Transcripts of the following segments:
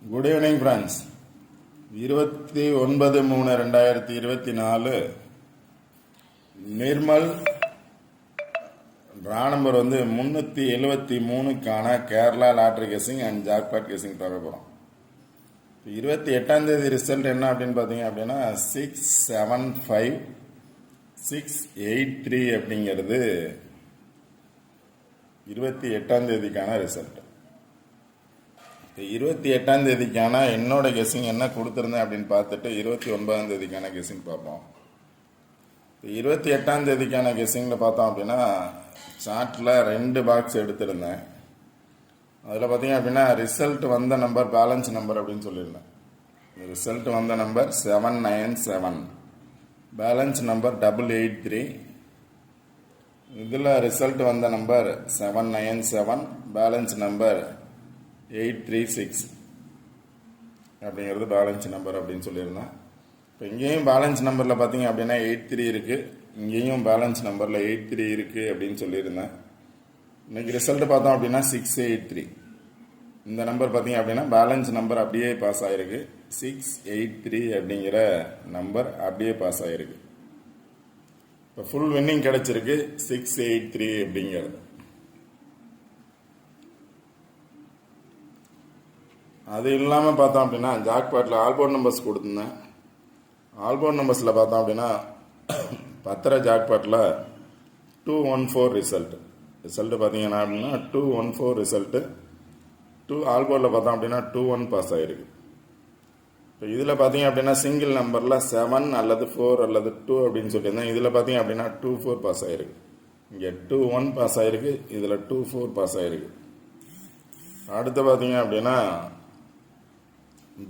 Good evening friends. 29/3/2024 Nirmal ரா number 373க்கான Kerala lottery guessing and jackpot guessing பார்க்க போகிறோம். 28ஆம் தேதி ரிசல்ட் என்ன அப்படின்னு பார்த்தீங்க அப்படின்னா 675683 அப்படிங்கிறது 28ஆம் தேதிக்கான ரிசல்ட். 28ஆம் தேதிக்கான என்னோட கெஸிங் என்ன கொடுத்துருந்தேன் அப்படின்னு பார்த்துட்டு 29ஆம் தேதிக்கான கெஸிங் பார்ப்போம். 28ஆம் தேதிக்கான கெஸிங்கில் பார்த்தோம் அப்படின்னா சார்ட்டில் 2 பாக்ஸ் எடுத்திருந்தேன். அதில் பார்த்தீங்க அப்படின்னா ரிசல்ட் வந்த நம்பர் பேலன்ஸ் நம்பர் அப்படின்னு சொல்லியிருந்தேன். ரிசல்ட் வந்த நம்பர் 797, பேலன்ஸ் நம்பர் 883. இதில் ரிசல்ட் வந்த நம்பர் 797, பேலன்ஸ் நம்பர் 836 அப்படிங்கிறது பேலன்ஸ் நம்பர் அப்படின்னு சொல்லியிருந்தேன். இப்போ இங்கேயும் பேலன்ஸ் நம்பரில் பார்த்தீங்க அப்படின்னா 83 இருக்குது, இங்கேயும் பேலன்ஸ் நம்பரில் 83 இருக்குது அப்படின்னு சொல்லியிருந்தேன். இன்றைக்கி ரிசல்ட் பார்த்தோம் அப்படின்னா 683. இந்த நம்பர் பார்த்தீங்க அப்படின்னா பேலன்ஸ் நம்பர் அப்படியே பாஸ் ஆகிருக்கு. 683 அப்படிங்கிற நம்பர் அப்படியே பாஸ் ஆகிருக்கு. இப்போ ஃபுல் வின்னிங் கிடச்சிருக்கு 683 அப்படிங்கிறது. அது இல்லாமல் பார்த்தோம் அப்படின்னா ஜாக்பாட்டில் ஆல்போர்ட் நம்பர்ஸ் கொடுத்துருந்தேன். ஆல்போர்ட் நம்பர்ஸில் பார்த்தோம் அப்படின்னா 10 ஜாக்பாட்டில் 214 ரிசல்ட்டு பார்த்தீங்கன்னா அப்படின்னா 214 ரிசல்ட்டு. ஆல்போர்டில் பார்த்தோம் அப்படின்னா 21 பாஸ் ஆகிருக்கு. இப்போ இதில் பார்த்தீங்க அப்படின்னா சிங்கிள் நம்பரில் 7 அல்லது 4 அல்லது 2 அப்படின்னு சொல்லியிருந்தேன். இதில் பார்த்தீங்க அப்படின்னா 24 பாஸ் ஆகிருக்கு. இங்கே 21 பாஸ் ஆகிருக்கு, இதில் 24 பாஸ் ஆகிருக்கு. அடுத்து பார்த்தீங்க அப்படின்னா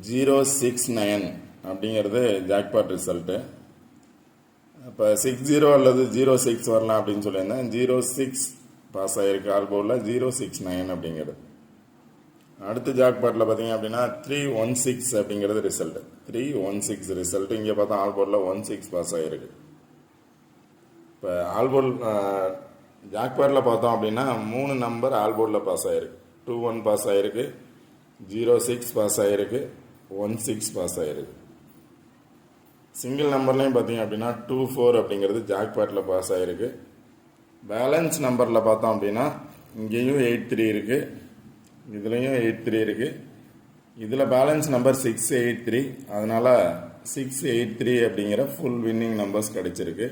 069 அப்படிங்கிறது ஜாக்பாட் ரிசல்ட்டு. இப்போ 60 அல்லது 06 வரலாம் அப்படின்னு சொல்லியிருந்தேன். 06 பாஸ் ஆகிருக்கு ஆல்போர்டில். 069 அப்படிங்கிறது. அடுத்த ஜாக்பாட்டில் பார்த்தீங்க அப்படின்னா 316 அப்படிங்கிறது ரிசல்ட்டு. 316 ரிசல்ட்டு. இங்கே பார்த்தா ஆல்போர்டில் 16 பாஸ் ஆகிருக்கு. இப்போ ஆல்போர்ட் ஜாக்பாட்டில் பார்த்தோம் அப்படின்னா 3 நம்பர் ஆல்போர்டில் பாஸ் ஆகிருக்கு. 21 பாஸ் ஆகிருக்கு, 06 பாஸ் ஆகிருக்கு, 16 பாஸ் ஆகிருக்கு. சிங்கிள் நம்பர்லையும் பார்த்தீங்க அப்படின்னா 24 அப்படிங்கிறது ஜாக்பாட்டில் பாஸ் ஆகிருக்கு. பேலன்ஸ் நம்பரில் பார்த்தோம் அப்படின்னா இங்கேயும் 83 இருக்குது, இதுலேயும் 83 இருக்குது. இதில் பேலன்ஸ் நம்பர் 683, அதனால் 683 அப்படிங்கிற ஃபுல் வின்னிங் நம்பர்ஸ் கிடச்சிருக்கு.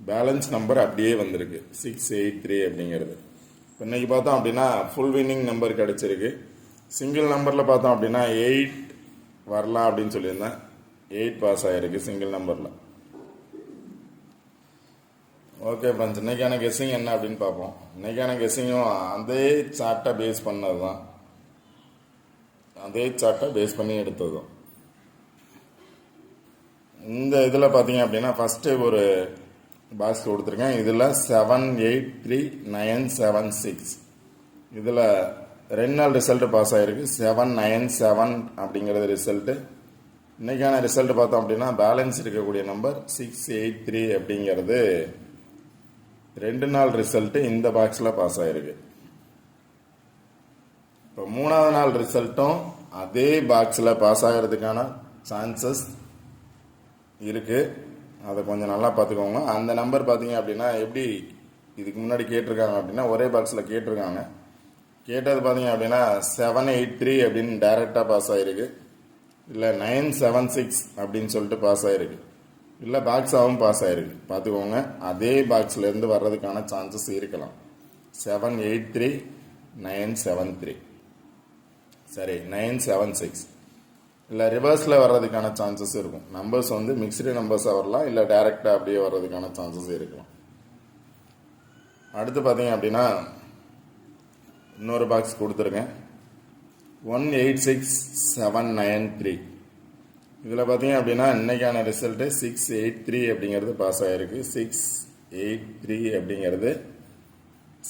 பேலன்ஸ் நம்பர் அப்படியே வந்திருக்கு 683 அப்படிங்கிறது. இப்போ இன்றைக்கி பார்த்தோம் அப்படின்னா ஃபுல் வின்னிங் நம்பர் கிடச்சிருக்கு. சிங்கிள் நம்பரில் பார்த்தோம் அப்படின்னா 8 வரலாம் அப்படின்னு சொல்லியிருந்தேன். 8 பாஸ் ஆகிருக்கு சிங்கிள் நம்பரில். ஓகே ஃப்ரெண்ட்ஸ், இன்றைக்கான கெஸ்ஸிங் என்ன அப்படின்னு பார்ப்போம். இன்றைக்கான கெஸ்ஸிங்கும் அதே சார்ட்டை பேஸ் பண்ணது தான், அதே சார்ட்டை பேஸ் பண்ணி எடுத்தது. இந்த இதில் பார்த்தீங்க அப்படின்னா ஃபஸ்ட்டு ஒரு பாக்ஸ் கொடுத்துருக்கேன். இதில் 783976, இதில் 2 நாள் ரிசல்ட்டு பாஸ் ஆகிருக்கு. 797 அப்படிங்கிறது ரிசல்ட்டு. இன்றைக்கான ரிசல்ட்டு பார்த்தோம் அப்படின்னா பேலன்ஸ் இருக்கக்கூடிய நம்பர் 683 அப்படிங்கிறது 2 நாள் ரிசல்ட்டு இந்த பாக்ஸில் பாஸ் ஆகிருக்கு. இப்போ 3ஆவது நாள் ரிசல்ட்டும் அதே பாக்ஸில் பாஸ் ஆகிறதுக்கான சான்சஸ் இருக்குது. அதை கொஞ்சம் நல்லா பார்த்துக்கோங்க. அந்த நம்பர் பார்த்தீங்க அப்படின்னா எப்படி இதுக்கு முன்னாடி கேட்டிருக்காங்க அப்படின்னா ஒரே பாக்ஸில் கேட்டிருக்காங்க. கேட்டது பார்த்தீங்க அப்படின்னா 783 அப்படின்னு டைரெக்டாக பாஸ் ஆகிருக்கு, இல்லை 976 அப்படின்னு சொல்லிட்டு பாஸ் ஆகிருக்கு, இல்லை பாக்ஸாகவும் பாஸ் ஆகிருக்கு. பார்த்துக்கோங்க, அதே பாக்ஸ்லேருந்து வர்றதுக்கான சான்சஸ் இருக்கலாம். 783, 973, சரி 976, இல்லை ரிவர்ஸில் வர்றதுக்கான சான்சஸ் இருக்கும். நம்பர்ஸ் மிக்சடு நம்பர்ஸாக வரலாம், இல்லை டைரெக்டாக அப்படியே வர்றதுக்கான சான்சஸ் இருக்கலாம். அடுத்து பார்த்தீங்க அப்படின்னா இன்னொரு பாக்ஸ் கொடுத்துருக்கேன். 186793, இதில் பார்த்தீங்க அப்படின்னா இன்றைக்கான ரிசல்ட்டு 683 அப்படிங்கிறது பாஸ் ஆகிருக்கு. 683 அப்படிங்கிறது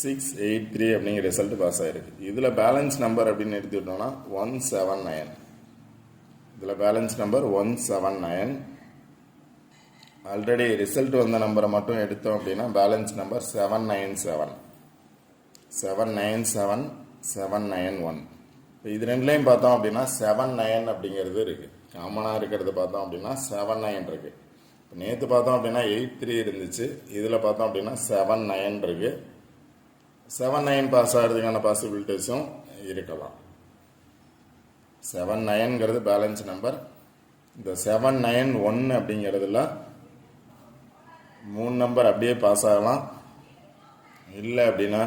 683 அப்படிங்கிற ரிசல்ட்டு பாஸ் ஆகிருக்கு. இதில் பேலன்ஸ் நம்பர் அப்படின்னு எடுத்துக்கிட்டோம்னா 179. இதில் பேலன்ஸ் நம்பர் 179. ஆல்ரெடி ரிசல்ட் வந்த நம்பரை மட்டும் எடுத்தோம் அப்படின்னா பேலன்ஸ் நம்பர் 797, 797, 791. இது ரெண்டுலேயும் பார்த்தோம் அப்படின்னா 7 9 அப்படிங்கிறது இருக்குது. காமனாக இருக்கிறது பார்த்தோம் அப்படின்னா 7 9 இருக்குது. இப்போ நேற்று பார்த்தோம் அப்படின்னா 8 3 இருந்துச்சு. இதில் பார்த்தோம் அப்படின்னா 7 9 இருக்குது. 7 9 பாஸ் ஆகிறதுக்கான பாசிபிலிட்டிஸும் இருக்கலாம். 7 9ங்கிறது பேலன்ஸ் நம்பர். இந்த 7 9 1 அப்படிங்கிறதுல 3 நம்பர் அப்படியே பாஸ் ஆகலாம். இல்லை அப்படின்னா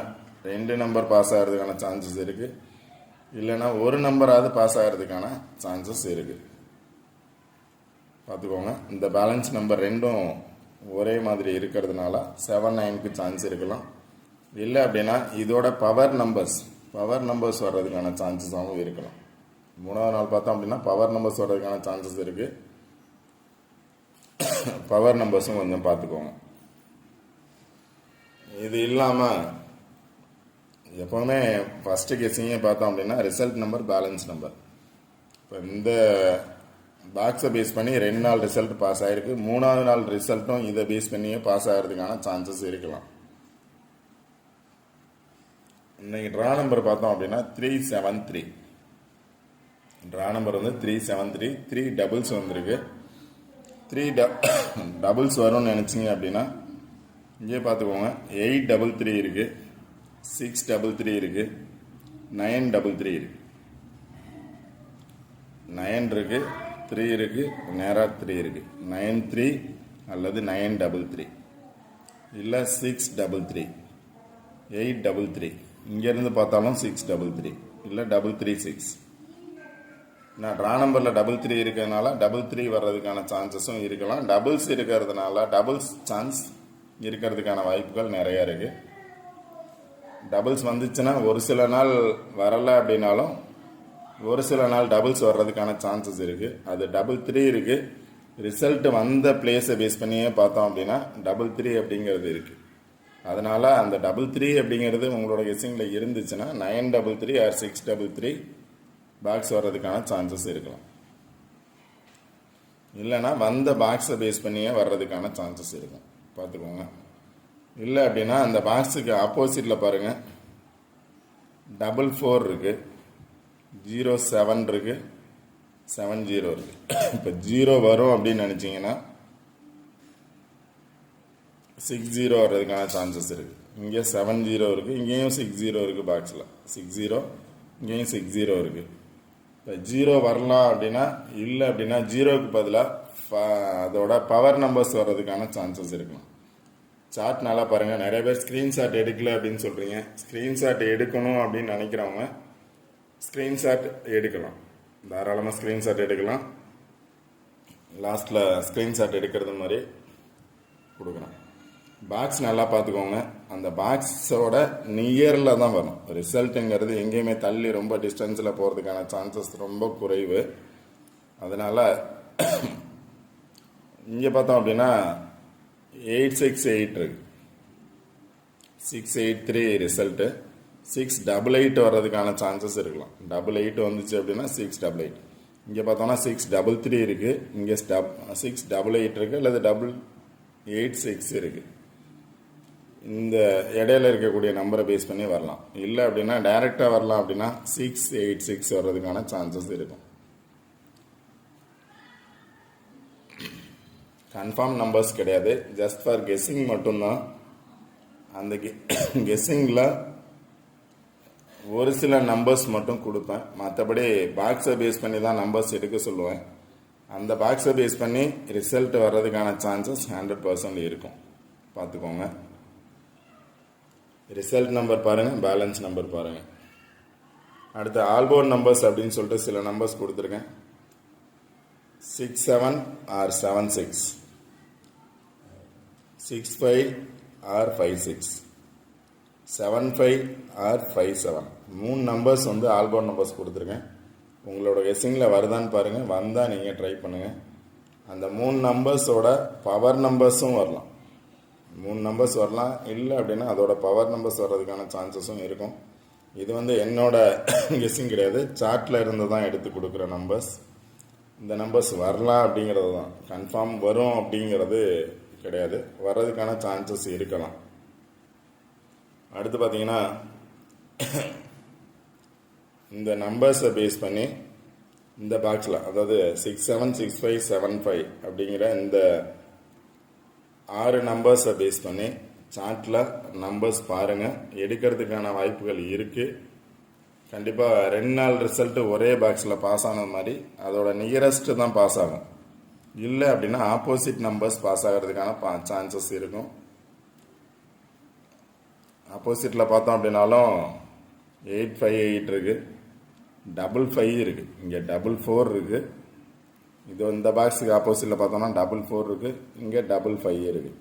2 நம்பர் பாஸ் ஆகிறதுக்கான சான்சஸ் இருக்குது. இல்லைன்னா ஒரு நம்பராவது பாஸ் ஆகிறதுக்கான சான்சஸ் இருக்குது. பார்த்துக்கோங்க. இந்த பேலன்ஸ் நம்பர் ரெண்டும் ஒரே மாதிரி இருக்கிறதுனால 7 9க்கு சான்ஸ் இருக்கலாம். இல்லை அப்படின்னா இதோட பவர் நம்பர்ஸ் வர்றதுக்கான சான்சஸாகவும் இருக்கலாம். 3வது நாள் பார்த்தோம் அப்படின்னா பவர் நம்பர்ஸ் வர்றதுக்கான சான்சஸ் இருக்குது. பவர் நம்பர்ஸும் கொஞ்சம் பார்த்துக்கோங்க. இது இல்லாமல் எப்போவுமே ஃபஸ்ட்டு கெஸ்ஸிங்கே பார்த்தோம் அப்படின்னா ரிசல்ட் நம்பர் பேலன்ஸ் நம்பர். இப்போ இந்த பாக்ஸை பேஸ் பண்ணி 2 நாள் ரிசல்ட் பாஸ் ஆகிருக்கு. 3வது நாள் ரிசல்ட்டும் இதை பேஸ் பண்ணியே பாஸ் ஆகிறதுக்கான சான்சஸ் இருக்கலாம். இன்னைக்கு ட்ரா நம்பர் பார்த்தோம் அப்படின்னா 373. ட்ரா நம்பர் வந்து 373. 3 டபுள்ஸ் வந்திருக்கு. 3 டபுள்ஸ் வரும்னு நினச்சிங்க அப்படின்னா இங்கே பார்த்துக்கோங்க. 833 இருக்குது, 633 இருக்குது, 933 இருக்குது. 9 இருக்குது, 3 இருக்குது, நேராக 3 இருக்குது. 93 அல்லது 933 இல்லை 633, 833. இங்கேருந்து பார்த்தாலும் 633 இல்லை 336. நான் ட்ரா நம்பரில் 33 இருக்கிறதுனால 33 வர்றதுக்கான சான்சஸும் இருக்கலாம். டபுள்ஸ் இருக்கிறதுனால டபுள்ஸ் சான்ஸ் இருக்கிறதுக்கான வாய்ப்புகள் நிறையா இருக்குது. டபுள்ஸ் வந்துச்சுன்னா ஒரு சில நாள் வரலை அப்படின்னாலும் ஒரு சில நாள் டபுள்ஸ் வர்றதுக்கான சான்சஸ் இருக்குது. அது 3 இருக்குது. ரிசல்ட் வந்த பிளேஸை பேஸ் பண்ணியே பார்த்தோம் அப்படின்னா 3 அப்படிங்கிறது இருக்குது. அதனால் அந்த 3 அப்படிங்கிறது உங்களோட கெஸ்ஸிங்கில் இருந்துச்சுன்னா 933 ஆர் 633 பாக்ஸ் வர்றதுக்கான சான்சஸ் இருக்கலாம். இல்லைன்னா வந்த பாக்ஸை பேஸ் பண்ணியே வர்றதுக்கான சான்சஸ் இருக்கும். பார்த்துக்கோங்க. இல்லை அப்படின்னா அந்த பாக்ஸுக்கு ஆப்போசிட்டில் பாருங்கள் 44 இருக்குது, 07 இருக்குது, 70 இருக்குது. இப்போ 0 வரும் அப்படின்னு நினச்சிங்கன்னா 60 வர்றதுக்கான சான்சஸ் இருக்குது. இங்கே 70 இருக்குது, இங்கேயும் 60 இருக்குது. பாக்ஸில் 60, இங்கேயும் 60 இருக்குது. இப்போ 0 வரலாம் அப்படின்னா இல்லை அப்படின்னா 0க்கு பதிலாக அதோட பவர் நம்பர்ஸ் வர்றதுக்கான சான்சஸ் இருக்கலாம். சார்ட் நல்லா பாருங்கள். நிறைய பேர் ஸ்க்ரீன்ஷாட் எடுக்கல அப்படின்னு சொல்கிறீங்க. ஸ்க்ரீன்ஷாட் எடுக்கணும் அப்படின்னு நினைக்கிறவங்க ஸ்க்ரீன்ஷாட் எடுக்கலாம். தாராளமாக ஸ்க்ரீன்ஷாட் எடுக்கலாம். லாஸ்ட்டில் ஸ்க்ரீன்ஷாட் எடுக்கிறது மாதிரி கொடுக்குறேன். பாக்ஸ் நல்லா பார்த்துக்கோங்க. அந்த பாக்ஸோட நியரில் தான் வரும். ரிசல்ட்டுங்கிறது எங்கேயுமே தள்ளி ரொம்ப டிஸ்டன்ஸில் போகிறதுக்கான சான்சஸ் ரொம்ப குறைவு. அதனால் இங்கே பார்த்தோம் அப்படின்னா 868 இருக்கு, 683 ரிசல்ட்டு. 688 வர்றதுக்கான சான்சஸ் இருக்கலாம். 88 வந்துச்சு அப்படின்னா 688. இங்கே பார்த்தோம்னா 633 இருக்குது, இங்கே 688 இருக்குது, அல்லது 886 இருக்குது. இந்த இடையில இருக்கக்கூடிய நம்பரை பேஸ் பண்ணி வரலாம். இல்லை அப்படின்னா டைரெக்டாக வரலாம். அப்படின்னா 686 வர்றதுக்கான சான்சஸ் இருக்கும். கன்ஃபார்ம் நம்பர்ஸ் கிடையாது, ஜஸ்ட் ஃபார் கெஸ்ஸிங் மட்டும்தான். அந்த கெஸ்ஸிங்கில் ஒரு சில நம்பர்ஸ் மட்டும் கொடுப்பேன். மற்றபடி பாக்ஸை பேஸ் பண்ணி தான் நம்பர்ஸ் எடுக்க சொல்லுவேன். அந்த பாக்ஸை பேஸ் பண்ணி ரிசல்ட் வர்றதுக்கான சான்சஸ் 100% இருக்கும். பார்த்துக்கோங்க. ரிசல்ட் நம்பர் பாருங்கள், பேலன்ஸ் நம்பர் பாருங்கள். அடுத்து ஆல்போர்ட் நம்பர்ஸ் அப்படின்னு சொல்லிட்டு சில நம்பர்ஸ் கொடுத்துருக்கேன். 67 or 76, 65 or 56, 75 or 57. 3 நம்பர்ஸ் வந்து ஆல்போர்ட் நம்பர்ஸ் கொடுத்துருக்கேன். உங்களோட கெஸ்ஸிங்கில் வருதான்னு பாருங்கள். வந்தால் நீங்கள் ட்ரை பண்ணுங்கள். அந்த 3 நம்பர்ஸோட பவர் நம்பர்ஸும் வரலாம். 3 நம்பர்ஸ் வரலாம். இல்லை அப்படின்னா அதோட பவர் நம்பர்ஸ் வர்றதுக்கான சான்சஸும் இருக்கும். இது வந்து என்னோட கெஸ்ஸிங் கிடையாது, சார்ட்டில் இருந்து தான் எடுத்து கொடுக்குற நம்பர்ஸ். இந்த நம்பர்ஸ் வரலாம் அப்படிங்கிறது தான். கன்ஃபார்ம் வரும் அப்படிங்கிறது கிடையாது, வர்றதுக்கான சான்சஸ் இருக்கலாம். அடுத்து பார்த்தீங்கன்னா இந்த நம்பர்ஸை பேஸ் பண்ணி இந்த பாக்ஸில், அதாவது 676575 அப்படிங்கிற இந்த 6 நம்பர்ஸை பேஸ் பண்ணி சார்ட்டில் நம்பர்ஸ் பாருங்கள். எடுக்கிறதுக்கான வாய்ப்புகள் இருக்குது. கண்டிப்பாக 2 நாள் ரிசல்ட்டு ஒரே பாக்ஸில் பாஸ் ஆனது மாதிரி அதோட நியரஸ்ட்டு தான் பாஸ் ஆகும். இல்லை அப்படின்னா ஆப்போசிட் நம்பர்ஸ் பாஸ் ஆகிறதுக்கான சான்சஸ் இருக்கும். ஆப்போசிட்டில் பார்த்தோம் அப்படின்னாலும் 858 இருக்குது, 55 இருக்குது, இங்கே 44 இருக்குது. இது இந்த பாக்ஸுக்கு ஆப்போசிட்டில் பார்த்தோம்னா 44 இருக்குது, இங்கே 55 இருக்குது.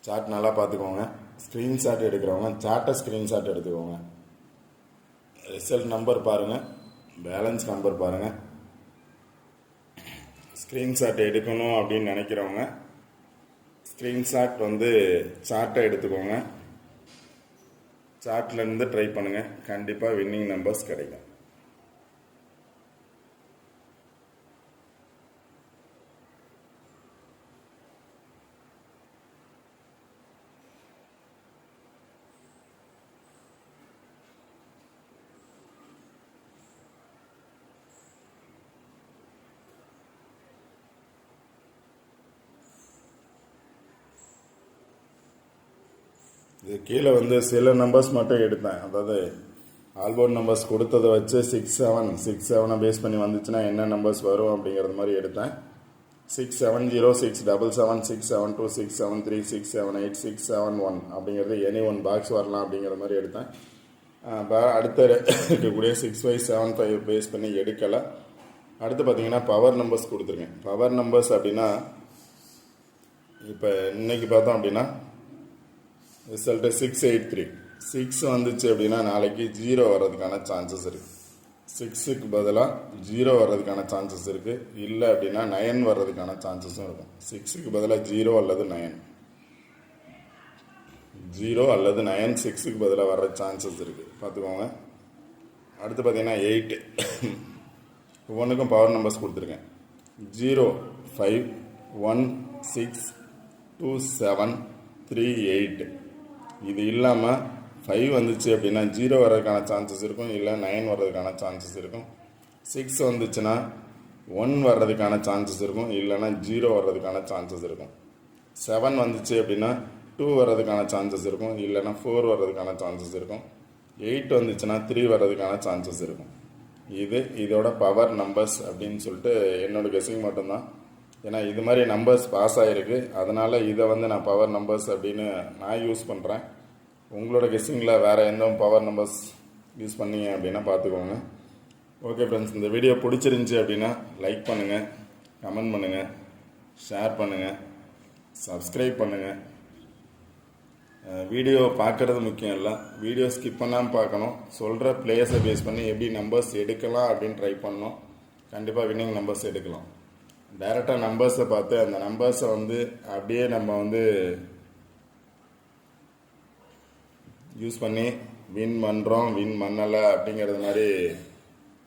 சார்ட் நல்லா பார்த்துக்கோங்க. ஸ்க்ரீன்ஷாட் எடுக்கிறவங்க சார்ட்டை ஸ்க்ரீன்ஷாட் எடுத்துக்கோங்க. ரிசல்ட் நம்பர் பாருங்கள், பேலன்ஸ் நம்பர் பாருங்கள். ஸ்க்ரீன்ஷாட் எடுக்கணும் அப்படின்னு நினைக்கிறவங்க ஸ்க்ரீன்ஷாட் சார்ட்டை எடுத்துக்கோங்க. சார்ட்லேருந்து ட்ரை பண்ணுங்கள். கண்டிப்பாக வின்னிங் நம்பர்ஸ் கிடைக்கும். இது கீழே சில நம்பர்ஸ் மட்டும் எடுத்தேன். அதாவது ஆல்போர்ட் நம்பர்ஸ் கொடுத்ததை வச்சு 67 பேஸ் பண்ணி வந்துச்சுன்னா என்ன நம்பர்ஸ் வரும் அப்படிங்கிறது மாதிரி எடுத்தேன். 6706 77 672 673 678 671 அப்படிங்கிறது எனி ஒன் பாக்ஸ் வரலாம் அப்படிங்கிற மாதிரி எடுத்தேன். அடுத்த இருக்கக்கூடிய 6575 பேஸ் பண்ணி எடுக்கலை. அடுத்து பார்த்தீங்கன்னா பவர் நம்பர்ஸ் கொடுத்துருக்கேன். பவர் நம்பர்ஸ் அப்படின்னா இப்போ இன்னைக்கு பார்த்தோம் அப்படின்னா ரிசல்ட்டு 683. 6 வந்துச்சு அப்படின்னா நாளைக்கு 0 வர்றதுக்கான சான்சஸ் இருக்குது. 6க்கு பதிலாக 0 வர்றதுக்கான சான்சஸ் இருக்குது. இல்லை அப்படின்னா 9 வர்றதுக்கான சான்சஸும் இருக்கும். 6க்கு பதிலாக 0 அல்லது 9, 0 அல்லது 9 6க்கு பதிலாக வர்ற சான்சஸ் இருக்குது, பார்த்துக்கோங்க. அடுத்து பார்த்தீங்கன்னா 8. ஒவ்வொன்றுக்கும் பவர் நம்பர்ஸ் கொடுத்துருக்கேன். 0 5 1 6 2 7 3 8. இது இல்லாமல் 5 வந்துச்சு அப்படின்னா 0 வர்றதுக்கான சான்சஸ் இருக்கும், இல்லை 9 வர்றதுக்கான சான்சஸ் இருக்கும். 6 வந்துச்சுன்னா 1 வர்றதுக்கான சான்சஸ் இருக்கும், இல்லைன்னா 0 வர்றதுக்கான சான்சஸ் இருக்கும். 7 வந்துச்சு அப்படின்னா 2 வர்றதுக்கான சான்சஸ் இருக்கும், இல்லைன்னா 4 வர்றதுக்கான சான்சஸ் இருக்கும். 8 வந்துச்சுன்னா 3 வர்றதுக்கான சான்சஸ் இருக்கும். இதோட பவர் நம்பர்ஸ் அப்படின்னு சொல்லிட்டு என்னோட கெஸ்ஸிங் மட்டும்தான். ஏன்னா இது மாதிரி நம்பர்ஸ் பாஸ் ஆகிருக்கு, அதனால் இதை நான் பவர் நம்பர்ஸ் அப்படின்னு நான் யூஸ் பண்ணுறேன். உங்களோட கெஸ்ஸிங்கில் வேறு எந்த பவர் நம்பர்ஸ் யூஸ் பண்ணீங்க அப்படின்னா பார்த்துக்கோங்க. ஓகே ஃப்ரெண்ட்ஸ், இந்த வீடியோ பிடிச்சிருந்துச்சி அப்படின்னா லைக் பண்ணுங்கள், கமெண்ட் பண்ணுங்கள், ஷேர் பண்ணுங்கள், சப்ஸ்கிரைப் பண்ணுங்கள். வீடியோ பார்க்குறது முக்கியம் இல்லை, வீடியோ ஸ்கிப் பண்ணாமல் பார்க்கணும். சொல்கிற பிளேயர்ஸை பேஸ் பண்ணி எப்படி நம்பர்ஸ் எடுக்கலாம் அப்படின்னு ட்ரை பண்ணணும். கண்டிப்பாக வின்னிங் நம்பர்ஸ் எடுக்கலாம். டைரெக்டாக நம்பர்ஸை பார்த்து அந்த நம்பர்ஸை அப்படியே நம்ம யூஸ் பண்ணி வின் பண்ணுறோம், வின் பண்ணலை அப்படிங்கிறது மாதிரி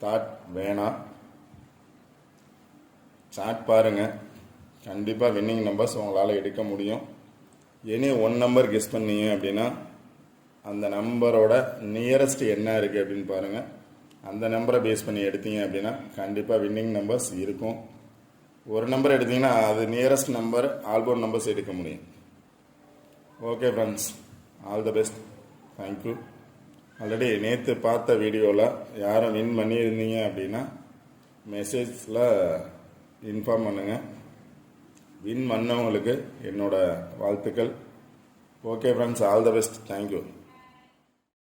தாட் வேணாம். சார்ட் பாருங்கள், கண்டிப்பாக வின்னிங் நம்பர்ஸ் உங்களால் எடுக்க முடியும். எனி ஒன் நம்பர் கெஸ் பண்ணீங்க அப்படின்னா அந்த நம்பரோட நியரஸ்ட் என்ன இருக்குது அப்படின்னு பாருங்கள். அந்த நம்பரை பேஸ் பண்ணி எடுத்தீங்க அப்படின்னா கண்டிப்பாக வின்னிங் நம்பர்ஸ் இருக்கும். ஒரு நம்பர் எடுத்தீங்கன்னா அது நியரஸ்ட் நம்பர் ஆல்போர்ட் நம்பர்ஸ் எடுக்க முடியும். Okay friends, all the best, thank you. Already நேற்று பார்த்த வீடியோவில் யாரும் வின் பண்ணியிருந்தீங்க அப்படின்னா மெசேஜில் இன்ஃபார்ம் பண்ணுங்கள். வின் பண்ணவங்களுக்கு என்னோட வாழ்த்துக்கள். Okay friends, all the best, thank you.